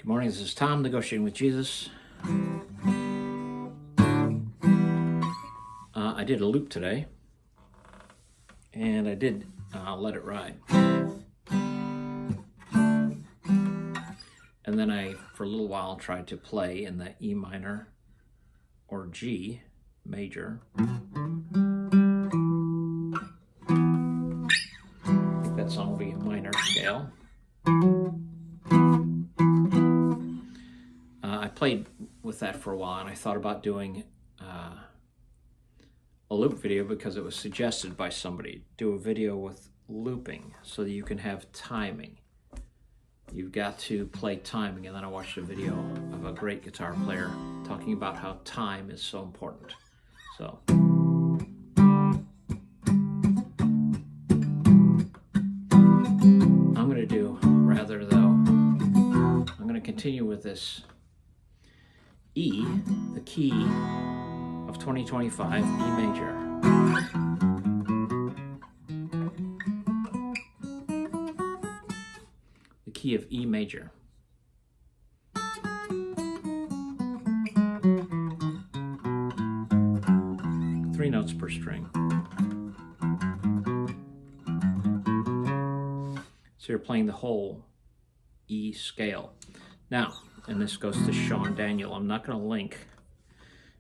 Morning, this is Tom, Negotiating with Jesus. I did a loop today, and I did Let It Ride. And then I, for a little while, tried to play in the E minor or G major. I think that song will be a minor scale. I played with that for a while, and I thought about doing a loop video because it was suggested by somebody. Do a video with looping so that you can have timing. You've got to play timing, and then I watched a video of a great guitar player talking about how time is so important. So I'm going to do, rather though, I'm going to continue with this E, the key of 2025, E major. The key of E major. Three notes per string. So you're playing the whole E scale. Now, and this goes to Sean Daniel. I'm not going to link,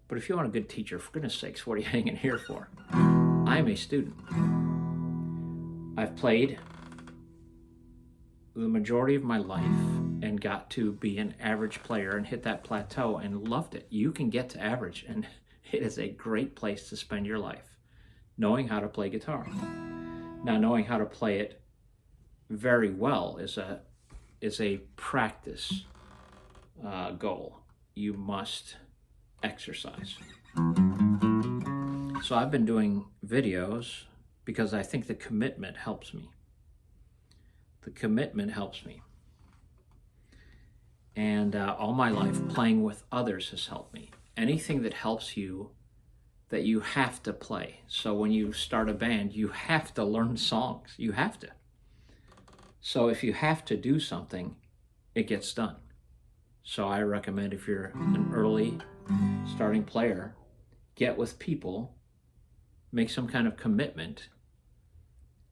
but if you want a good teacher, for goodness sakes, what are you hanging here for? I'm a student. I've played the majority of my life and got to be an average player and hit that plateau and loved it. You can get to average, and it is a great place to spend your life, knowing how to play guitar. Now, knowing how to play it very well is a practice goal. You must exercise. So I've been doing videos because I think the commitment helps me. The commitment helps me. And all my life, playing with others has helped me. Anything that helps you, that you have to play. So when you start a band, you have to learn songs. You have to. So if you have to do something, it gets done. So I recommend, if you're an early starting player, get with people, make some kind of commitment,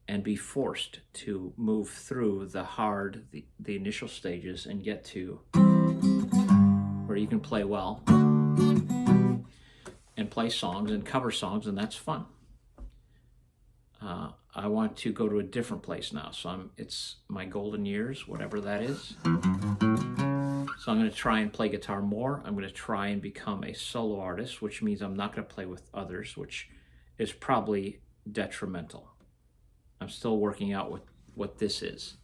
and be forced to move through the initial stages and get to where you can play well and play songs and cover songs, and that's fun. I want to go to a different place now, so it's my golden years, whatever that is. So I'm going to try and play guitar more. I'm going to try and become a solo artist, which means I'm not going to play with others, which is probably detrimental. I'm still working out what this is.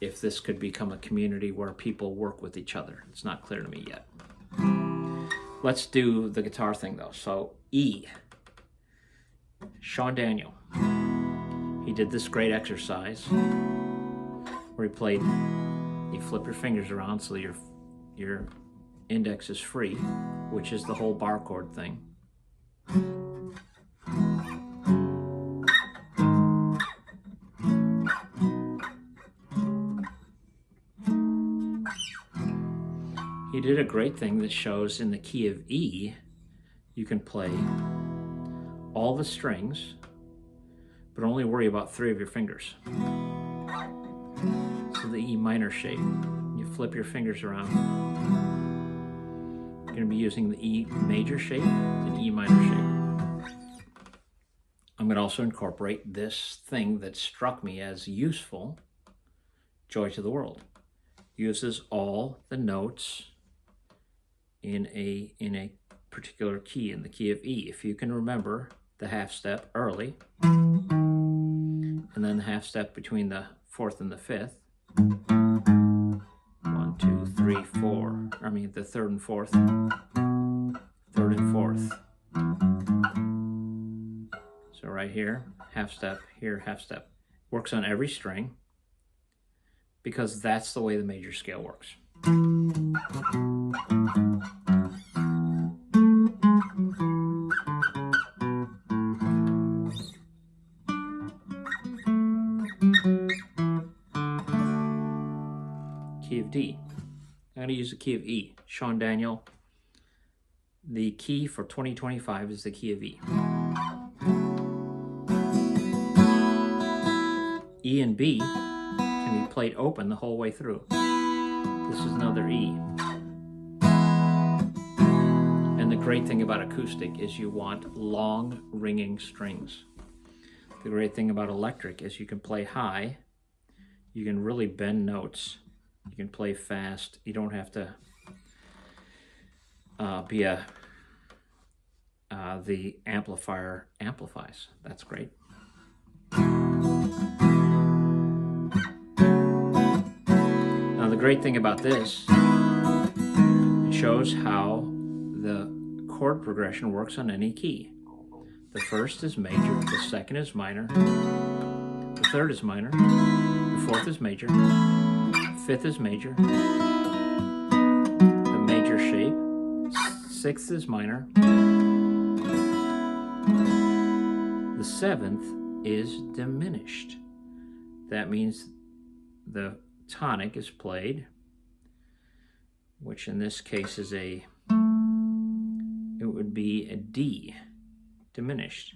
If this could become a community where people work with each other. It's not clear to me yet. Let's do the guitar thing though. So E, Sean Daniel. He did this great exercise where he played, you flip your fingers around so your index is free, which is the whole bar chord thing. He did a great thing that shows in the key of E, you can play all the strings, but only worry about 3 of your fingers. So the E minor shape, you flip your fingers around. You're going to be using the E major shape and E minor shape. I'm going to also incorporate this thing that struck me as useful, Joy to the World. Uses all the notes in a particular key, in the key of E. If you can remember the half step early, and then the half step between the 4th and the 5th. 1, 2, 3, 4. I mean the 3rd and 4th. 3rd and 4th. So right here, half step, here, half step. Works on every string because that's the way the major scale works. Key of D. I'm going to use the key of E. Sean Daniel, the key for 2025 is the key of E. E and B can be played open the whole way through. This is another E. And the great thing about acoustic is you want long ringing strings. The great thing about electric is you can play high, you can really bend notes, you can play fast, you don't have to be the amplifier amplifies. That's great. Now the great thing about this, it shows how the chord progression works on any key. The first is major, the second is minor, the third is minor, the fourth is major, fifth is major, the major shape, sixth is minor, the seventh is diminished. That means the tonic is played, which in this case is it would be a D, diminished.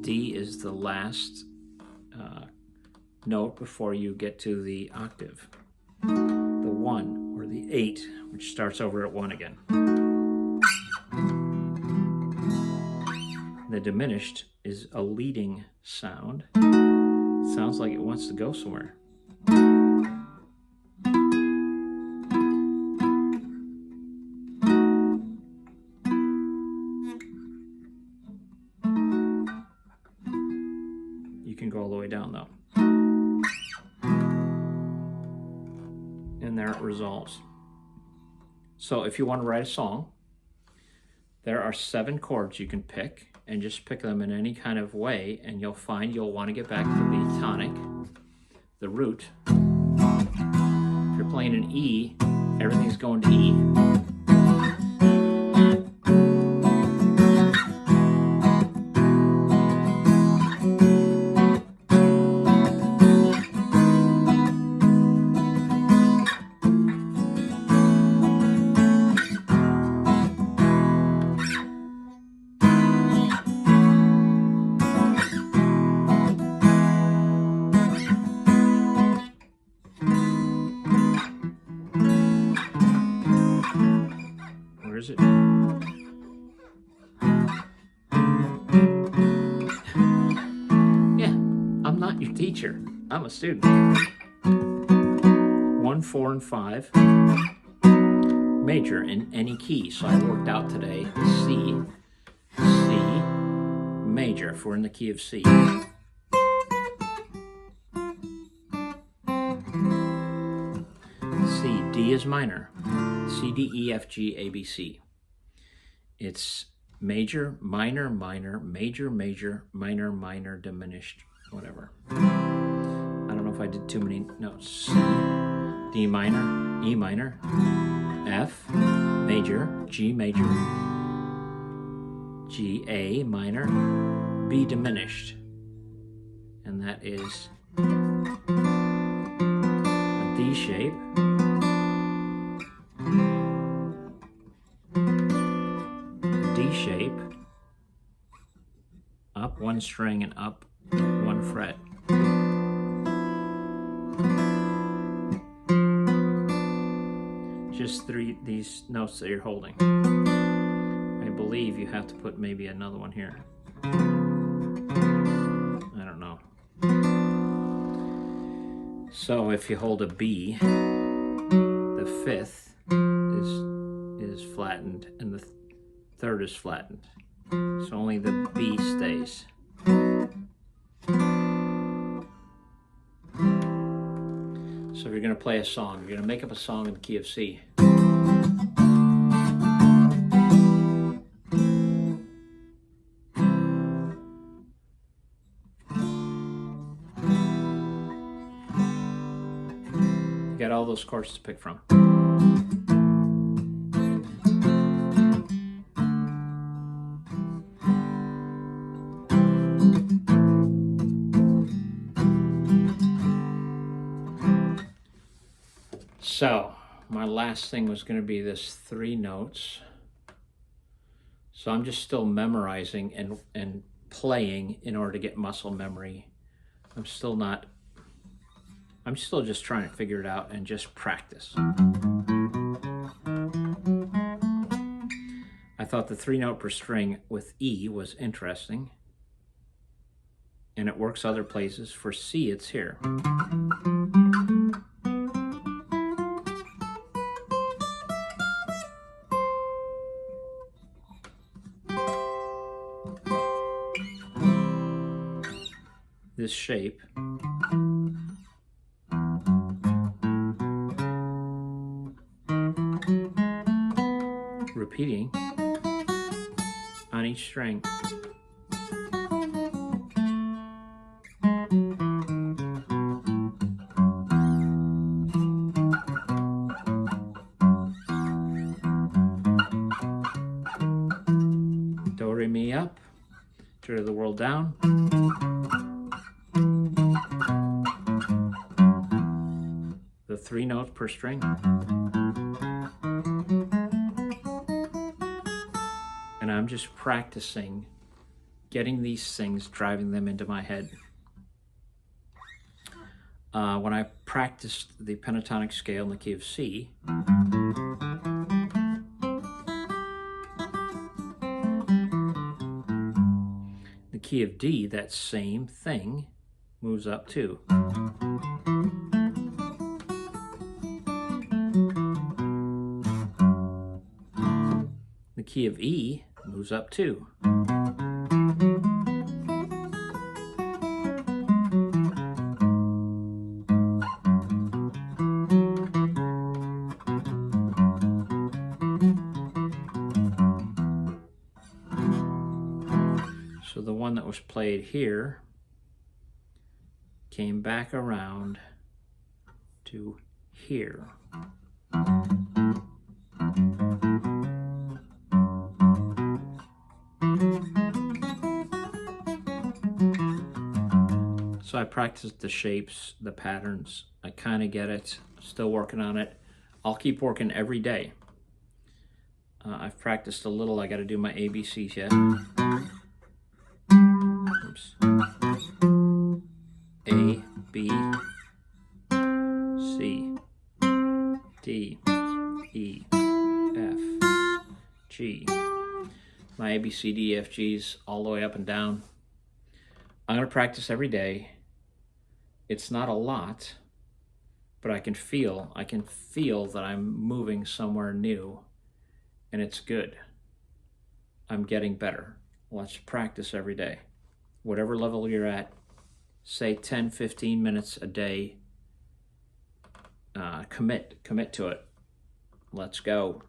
D is the last note before you get to the octave, the 1 or the 8, which starts over at 1 again. The diminished is a leading sound. It sounds like it wants to go somewhere. You can go all the way down though. And there it resolves. So if you want to write a song, there are 7 chords you can pick, and just pick them in any kind of way, and you'll find you'll want to get back to the tonic, the root. If you're playing an E, everything's going to E. Where is it? Yeah, I'm not your teacher. I'm a student. 1, 4, and 5. Major in any key. So I worked out today C, major if we're in the key of C. C, D is minor. C, D, E, F, G, A, B, C. It's major, minor, minor, major, major, minor, minor, diminished, whatever. I don't know if I did too many notes. C, D minor, E minor, F major, G, A minor, B diminished. And that is a D shape. D shape, up 1 string and up 1 fret. Just these notes that you're holding. I believe you have to put maybe another one here. I don't know. So if you hold a B, the 5th is flattened and the 3rd is flattened. So only the B stays. So if you're going to play a song, you're going to make up a song in the key of C. You got all those chords to pick from. So my last thing was going to be this 3 notes. So I'm just still memorizing and playing in order to get muscle memory. I'm still just trying to figure it out and just practice. I thought the 3 note per string with E was interesting, and it works other places. For C, it's here. This shape. Repeating on each string. Do, re, mi up, Journey of the World down. The 3 notes per string. And I'm just practicing getting these things, driving them into my head. When I practiced the pentatonic scale in the key of C, the key of D, that same thing moves up too. The key of E moves up too. So the one that was played here came back around to here. So I practiced the shapes, the patterns. I kind of get it. Still working on it. I'll keep working every day. I've practiced a little. I got to do my ABCs yet. Oops. A, B, C, D, E, F, G. My A, B, C, D, F, G's all the way up and down. I'm going to practice every day. It's not a lot, but I can feel that I'm moving somewhere new, and it's good. I'm getting better. Let's practice every day. Whatever level you're at, say 10, 15 minutes a day. Commit to it. Let's go.